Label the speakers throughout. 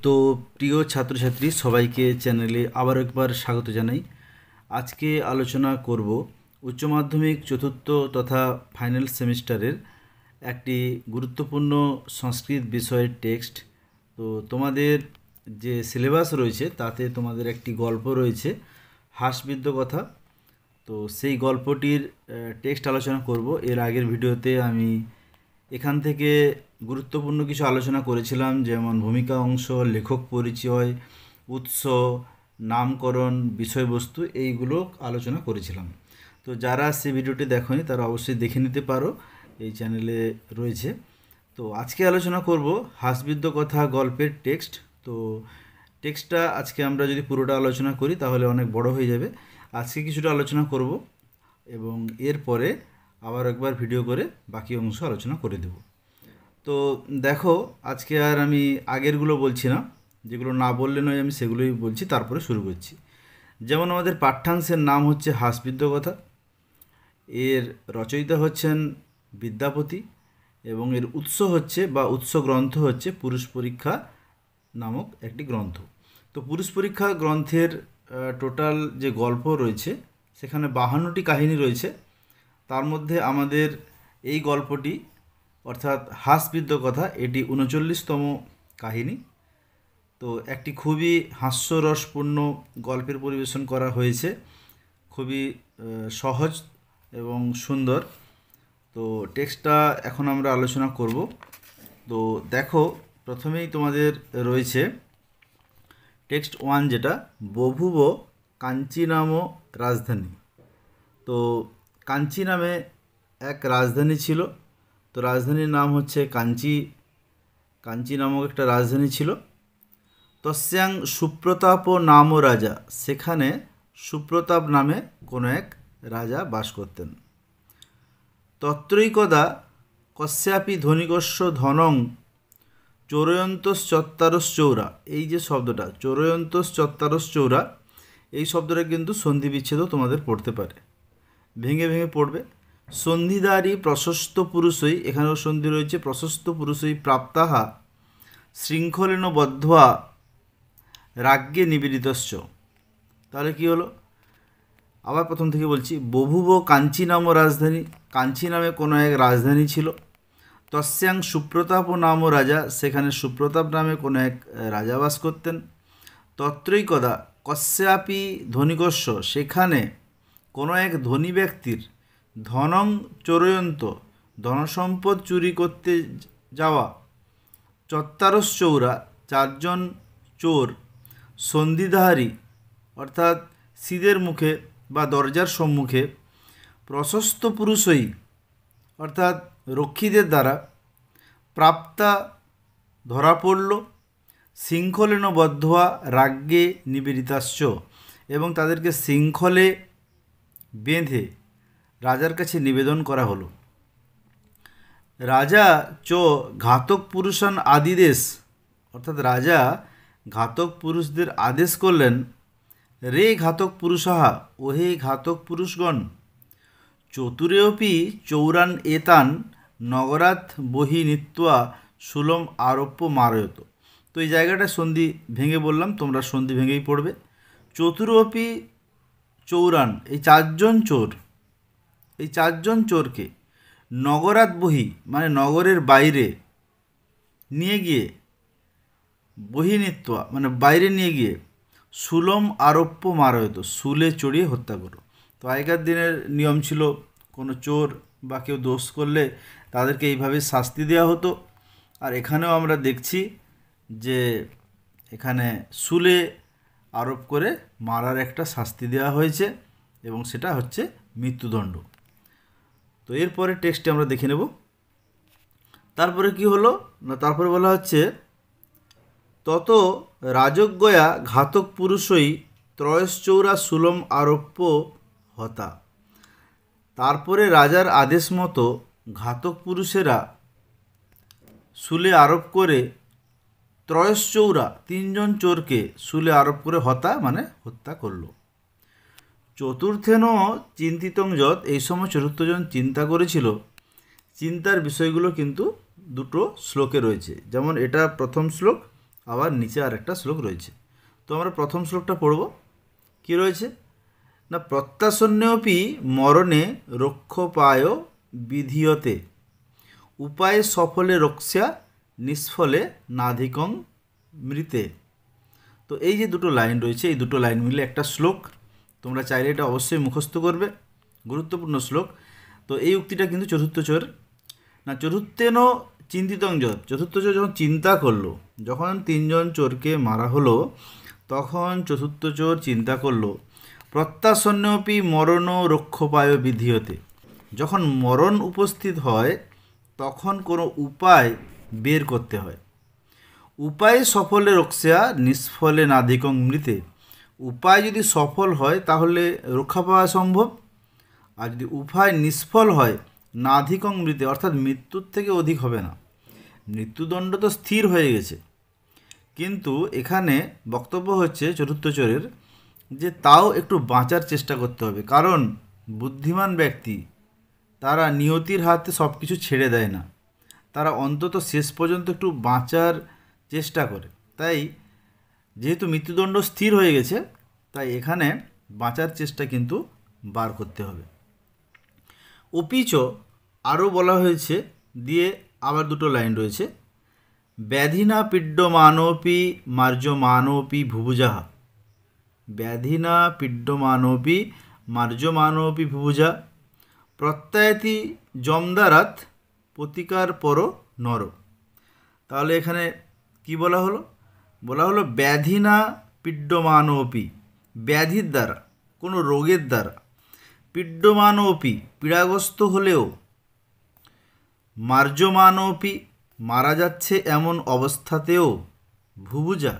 Speaker 1: তো প্রিয় ছাত্রছাত্রী সবাইকে চ্যানেলে আবার একবার স্বাগত জানাই। আজকে আলোচনা করব উচ্চ মাধ্যমিক চতুর্থ তথা ফাইনাল সেমিস্টারের একটি গুরুত্বপূর্ণ সংস্কৃত বিষয়ের টেক্সট। তো তোমাদের যে সিলেবাস রয়েছে তাতে তোমাদের একটি গল্প রয়েছে, হাসবিদ্য কথা। তো সেই গল্পটির টেক্সট আলোচনা করব। এর আগের ভিডিওতে আমি এখান থেকে গুরুত্বপূর্ণ কিছু আলোচনা করেছিলাম, যেমন ভূমিকা অংশ, লেখক পরিচয়, উৎস, নামকরণ, বিষয়বস্তু, এইগুলো আলোচনা করেছিলাম। তো যারা সেই ভিডিওটি দেখোনি তারা অবশ্যই দেখে নিতে পারো, এই চ্যানেলে রয়েছে। তো আজকে আলোচনা করব হাসবিদ্য কথা গল্পের টেক্সট। তো টেক্সটটা আজকে আমরা যদি পুরোটা আলোচনা করি তাহলে অনেক বড় হয়ে যাবে। আজকে কিছুটা আলোচনা করব এবং এরপরে আবার একবার ভিডিও করে বাকি অংশ আলোচনা করে দেব। তো দেখো, আজকে আর আমি আগেরগুলো বলছি না, যেগুলো না বললে নয় আমি সেগুলোই বলছি, তারপরে শুরু করছি। যেমন আমাদের পাঠ্যাংশের নাম হচ্ছে হাসবিদ্য কথা, এর রচয়িতা হচ্ছেন বিদ্যাপতি এবং এর উৎস হচ্ছে বা উৎস গ্রন্থ হচ্ছে পুরুষ পরীক্ষা নামক একটি গ্রন্থ। তো পুরুষ পরীক্ষা গ্রন্থের টোটাল যে গল্প রয়েছে সেখানে 52টি কাহিনী রয়েছে। তার মধ্যে আমাদের এই গল্পটি অর্থাৎ হাসবিদ্য কথা, এটি 39তম কাহিনী। তো একটি খুবই হাস্যরসপূর্ণ গল্পের পরিবেশন করা হয়েছে, খুবই সহজ এবং সুন্দর। তো টেক্সটটা এখন আমরা আলোচনা করব। তো দেখো, প্রথমেই তোমাদের রয়েছে টেক্সট 1, যেটা বভুব কাঞ্চি নাম রাজধানী। তো কাঞ্চি নামে এক রাজধানী ছিল। তো রাজধানীর নাম হচ্ছে কাঞ্চি। কাঞ্চি নামক একটা রাজধানী ছিল। তস্যাং সুপ্রতাপ নাম রাজা, সেখানে সুপ্রতাপ নামে কোনো এক রাজা বাস করতেন। তত্রৈকদা কস্যাপি ধনিকস্য ধনং চৌরয়ন্তশ্চত্বারশ্চৌরা। এই যে শব্দটা চৌরয়ন্তশ্চত্বারশ্চৌরা, এই শব্দটা কিন্তু সন্ধি বিচ্ছেদও তোমাদের পড়তে পারে, ভেঙে ভেঙে পড়বে। সন্ধিদারী প্রশস্ত পুরুষই, এখানেও সন্ধি রয়েছে, প্রশস্ত পুরুষই প্রাপ্তাহা শৃঙ্খলেন বদ্ধা রাজ্ঞে নিবেদিতশ্চ। তাহলে কি হলো, আবার প্রথম থেকে বলছি। বভুব কাঞ্চি নাম রাজধানী, কাঞ্চি নামে কোনো এক রাজধানী ছিল। তস্যাং সুপ্রতাপ নাম রাজা, সেখানে সুপ্রতাপ নামে কোনো এক রাজা বাস করতেন। তত্রৈকদা কস্যাপি ধনিকস্য, সেখানে কোনো এক ধনী ব্যক্তির ধনং চোরয়ন্ত, ধনসম্পদ চুরি করতে যাওয়া, চত্বারশ্চৌরা, 4জন চোর, সন্ধিধারী অর্থাৎ সিদের মুখে বা দরজার সম্মুখে, প্রশস্ত পুরুষই অর্থাৎ রক্ষীদের দ্বারা, প্রাপ্তা ধরা পড়ল, শৃঙ্খলেন বদ্ধা রাজ্ঞে নিবেদিতাশ্চ, এবং তাদেরকে শৃঙ্খলে বেঁধে রাজার কাছে নিবেদন করা হলো। রাজা চ ঘাতক পুরুষান আদিদেশ, অর্থাৎ রাজা ঘাতক পুরুষদের আদেশ করলেন। রে ঘাতক পুরুষাহা, ওহে ঘাতক পুরুষগণ, চতুরেপি চৌরান এতান নগরাত বহি নিত্বা সুলম আরোপ্য মারয়ত। তো এই জায়গাটা সন্ধি ভেঙে বললাম, তোমরা সন্ধি ভেঙেই পড়বে। চতুরপি চৌরান, এই 4জন চোর, এই 4জন চোরকে নগরাত বহি মানে নগরের বাইরে নিয়ে গিয়ে, বহিনিত্বা মানে বাইরে নিয়ে গিয়ে, সুলম আরোপ্য মারয়ত, শুলে চড়িয়ে হত্যা করো। তো আগেকার দিনের নিয়ম ছিল, কোনো চোর বা কেউ দোষ করলে তাদেরকে এইভাবে শাস্তি দেওয়া হতো। আর এখানেও আমরা দেখছি যে এখানে শুলে আরোপ করে মারার একটা শাস্তি দেওয়া হয়েছে এবং সেটা হচ্ছে মৃত্যুদণ্ড। তো এরপরে টেক্সটে আমরা দেখে নেব। তারপরে কি হলো না, তারপরে বলা হচ্ছে তত রাজজ্ঞয়া ঘাতক পুরুষই ত্রয়শ্চৌরা সুলম আরোপ্য হতা। তারপরে রাজার আদেশ মতো ঘাতক পুরুষেরা শুলে আরোপ করে ত্রয়শ্চৌরা 3জন চোরকে শুলে আরোপ করে হতা মানে হত্যা করল। চতুর্থেন চিন্তিতং যৎ, এই সময় চতুর্থজন চিন্তা করেছিল। চিন্তার বিষয়গুলো কিন্তু দুটো শ্লোকে রয়েছে, যেমন এটা প্রথম শ্লোক আবার নিচে আর একটা শ্লোক রয়েছে। তো আমরা প্রথম শ্লোকটা পড়ব। কি রয়েছে না, প্রত্যাসন্নেপি মরণে রক্ষোপায় বিধীয়তে উপায়ে সফলে রক্ষ্যা নিষ্ফলে নাধিকং মৃতে। তো এই যে দুটো লাইন রয়েছে, এই দুটো লাইন মিলে একটা শ্লোক। তোমরা চাইলে এটা অবশ্যই মুখস্থ করবে, গুরুত্বপূর্ণ শ্লোক। তো এই উক্তিটা কিন্তু চতুর্থ চোর না, চতুর্থেন চিন্তিতং যত, চতুর্থ চোর যখন চিন্তা করলো, যখন তিনজন চোরকে মারা হলো তখন চতুর্থ চোর চিন্তা করলো প্রত্যাসন্নেপি মরণ রক্ষোপায় বিধীয়তে, যখন মরণ উপস্থিত হয় তখন কোনো উপায় বের করতে হয়। উপায় সফলে রক্ষা নিষ্ফলে নাধিকং মৃতে, উপায় যদি সফল হয় তাহলে রক্ষা পাওয়া সম্ভব, আর যদি উপায় নিষ্ফল হয় নাধিকং মৃতে অর্থাৎ মৃত্যুর থেকে অধিক হবে না। মৃত্যুদণ্ড তো স্থির হয়ে গেছে, কিন্তু এখানে বক্তব্য হচ্ছে চতুর্থ চোরের যে তাও একটু বাঁচার চেষ্টা করতে হবে, কারণ বুদ্ধিমান ব্যক্তি তারা নিয়তির হাতে সব কিছু ছেড়ে দেয় না, তারা অন্তত শেষ পর্যন্ত একটু বাঁচার চেষ্টা করে। তাই যেহেতু মৃত্যুদণ্ড স্থির হয়ে গেছে, তাই এখানে বাঁচার চেষ্টা কিন্তু বার করতে হবে। অপিচ আরও বলা হয়েছে, দিয়ে আবার দুটো লাইন রয়েছে, ব্যাধিনা পিড্যমানোপি মার্যমানোপি ভুভুজাহা, ব্যাধিনা পিড্যমানোপি মার্যমানোপি ভুভুজা প্রত্যয়তি জমদারাত প্রতিকার পর নর। তাহলে এখানে কি বলা হলো, বলা হলো ব্যাধিনা পিড্যমানোপি, ব্যাধির দ্বারা, কোনো রোগের দ্বারা, পিড্যমানোপি পীড়াগ্রস্ত হলেও, মার্যমানোপি মারা যাচ্ছে এমন অবস্থাতেও, ভুভুজা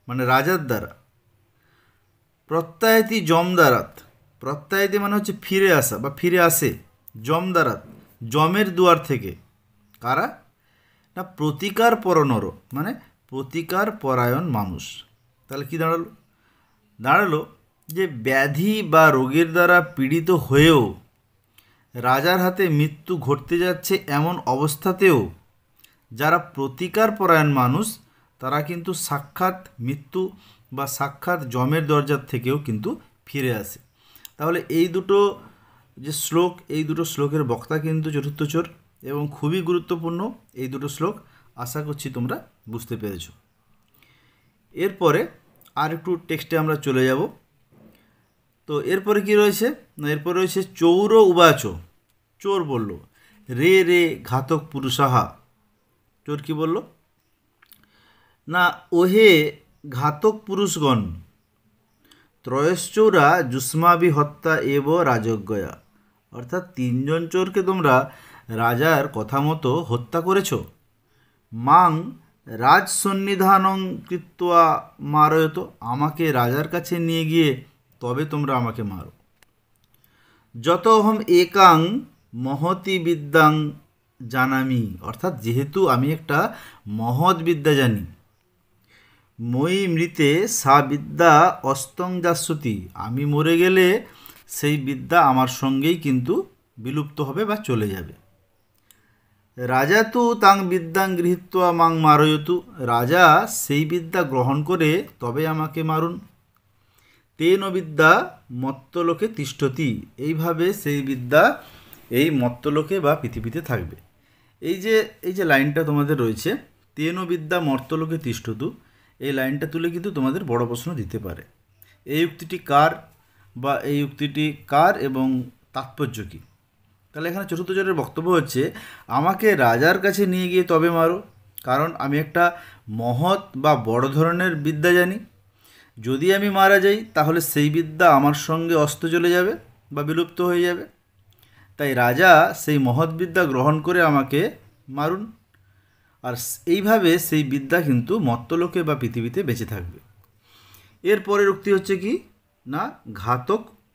Speaker 1: মানে রাজার দ্বারা, প্রত্যয়তি জমদারাত, প্রত্যয়তি মানে হচ্ছে ফিরে আসা বা ফিরে আসে, জমদারাত জমের দুয়ার থেকে, কারা না প্রতিকার পরনর মানে প্রতিকার পরায়ণ মানুষ। তাহলে কি দাঁড়ালো, দাঁড়ালো যে ব্যাধি বা রোগের দ্বারা পীড়িত হয়েও রাজার হাতে মৃত্যু ঘটতে যাচ্ছে এমন অবস্থাতেও যারা প্রতিকার পরায়ণ মানুষ তারা কিন্তু সাক্ষাৎ মৃত্যু বা সাক্ষাৎ জমের দরজার থেকেও কিন্তু ফিরে আসে। তাহলে এই দুটো যে শ্লোক, এই দুটো শ্লোকের বক্তা কিন্তু চতুর্থ চোর, এবং খুবই গুরুত্বপূর্ণ এই দুটো শ্লোক। আশা করছি তোমরা বুঝতে পেরেছ। এরপরে আর একটু টেক্সটে আমরা চলে যাব। তো এরপরে কি রয়েছে না, এরপর রয়েছে চৌর উবাচ, চোর বলল রে রে ঘাতক পুরুষাহা, চোর কি বলল না, ওহে ঘাতক পুরুষগণ, ত্রয়শ্চৌরা যুষ্মাভি হত্যা এব রাজজ্ঞয়া, অর্থাৎ তিনজন চোরকে তোমরা রাজার কথা মতো হত্যা করেছ। মাং রাজসন্নিধানং কৃত্বা মারয়ত, আমাকে রাজার কাছে নিয়ে গিয়ে তবে তোমরা আমাকে মারো। যত অহম একাং মহতি বিদ্যাং জানামি, অর্থাৎ যেহেতু আমি একটা মহৎ বিদ্যা জানি, মই মৃতে সা বিদ্যা অস্তং যাস্যতি, আমি মরে গেলে সেই বিদ্যা আমার সঙ্গেই কিন্তু বিলুপ্ত হবে বা চলে যাবে। রাজা তু তাং বিদ্যাং গৃহীত্বা মাং মারয়তু, রাজা সেই বিদ্যা গ্রহণ করে তবে আমাকে মারুন। তেন বিদ্যা মত্তলোকে তিষ্ঠতি, এইভাবে সেই বিদ্যা এই মত্তলোকে বা পৃথিবীতে থাকবে। এই যে লাইনটা তোমাদের রয়েছে, তেন বিদ্যা মর্তলোকে তিষ্ঠতু, এই লাইনটা তুলে কিন্তু তোমাদের বড় প্রশ্ন দিতে পারে। এই উক্তিটি কার বা এই উক্তিটি কার এবং তাৎপর্য কী? তাহলে এখানে চতুর্থ চোরের বক্তব্য হচ্ছে আমাকে রাজার কাছে নিয়ে গিয়ে তবে মারো, কারণ আমি একটা মহৎ বা বড় ধরনের বিদ্যা জানি। যদি আমি মারা যাই তাহলে সেই বিদ্যা আমার সঙ্গে অস্ত চলে যাবে বা বিলুপ্ত হয়ে যাবে। তাই রাজা সেই মহৎ বিদ্যা গ্রহণ করে আমাকে মারুন, আর এইভাবে সেই বিদ্যা কিন্তু মর্ত্যলোকে বা পৃথিবীতে বেঁচে থাকবে। এর পরের উক্তি হচ্ছে কি না,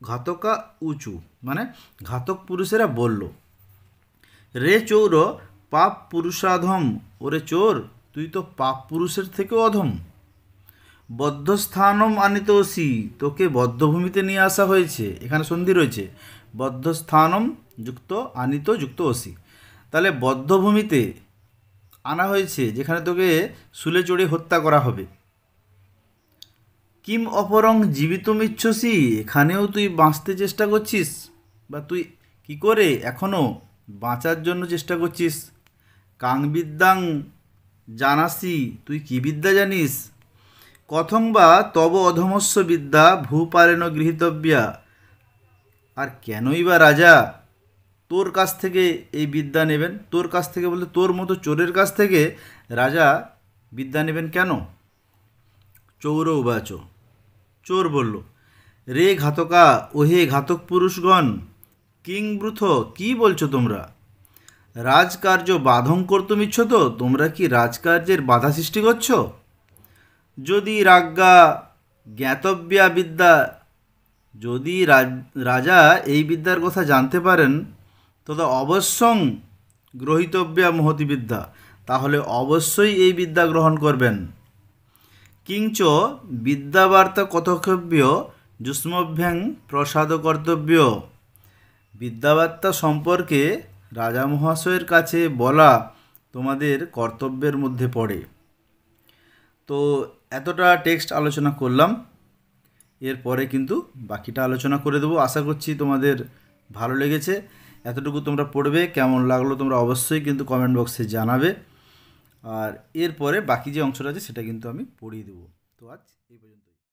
Speaker 1: ঘাতকা উঁচু মানে ঘাতক পুরুষেরা বলল, রে চৌর পাপ পুরুষাধম, ওরে চোর তুই তো পাপ পুরুষের থেকেও অধম। বদ্ধস্থানম আনিতোসি, তোকে বদ্ধভূমিতে নিয়ে আসা হয়েছে, এখানে সন্ধি রয়েছে, বদ্ধস্থানম যুক্ত আনিত যুক্ত ওসি। তাহলে বদ্ধভূমিতে আনা হয়েছে যেখানে তোকে শুলে চড়ে হত্যা করা হবে। কিম অপরং জীবিতমিচ্ছসি, এখানেও তুই বাঁচতে চেষ্টা করছিস, বা তুই কি করে এখনও বাঁচার জন্য চেষ্টা করছিস। কাং বিদ্যাং জানাসি, তুই কি বিদ্যা জানিস। কথং বা তব অধমস্য বিদ্যা ভূপালেন গৃহীতব্যা, আর কেনই বা রাজা তোর কাছ থেকে এই বিদ্যা নেবেন। তোর কাছ থেকে বলতে তোর মতো চোরের কাছ থেকে রাজা বিদ্যা নেবেন কেন। চৌর উবাচ, চোর বলল, রে ঘাতকা, ওহে ঘাতক পুরুষগণ, কিং ব্রুথ, কি বলছো তোমরা। রাজকার্য বাধং করতুম ইচ্ছতো, তোমরা কি রাজকার্যের বাধা সৃষ্টি করছো। যদি রাজ্ঞা জ্ঞাতব্যা বিদ্যা, যদি রাজা এই বিদ্যার কথা জানতে পারেন, তথা অবশ্যং গ্রহীতব্যা মহতি বিদ্যা, তাহলে অবশ্যই এই বিদ্যা গ্রহণ করবেন। কিঞ্চ বিদ্যাবার্তা কথকব্য যুষ্মভ্যাং প্রসাদ কর্তব্য, বিদ্যাবার্তা সম্পর্কে রাজা মহাশয়ের কাছে বলা তোমাদের কর্তব্যের মধ্যে পড়ে। তো এতটা টেক্সট আলোচনা করলাম, এরপরে কিন্তু বাকিটা আলোচনা করে দেবো। আশা করছি তোমাদের ভালো লেগেছে। এতটুকু তোমরা পড়বে, কেমন লাগলো তোমরা অবশ্যই কিন্তু কমেন্ট বক্সে জানাবে। আর এরপরে বাকি যে অংশটা আছে সেটা কিন্তু আমি পড়িয়ে দেবো। তো আজ এই পর্যন্ত।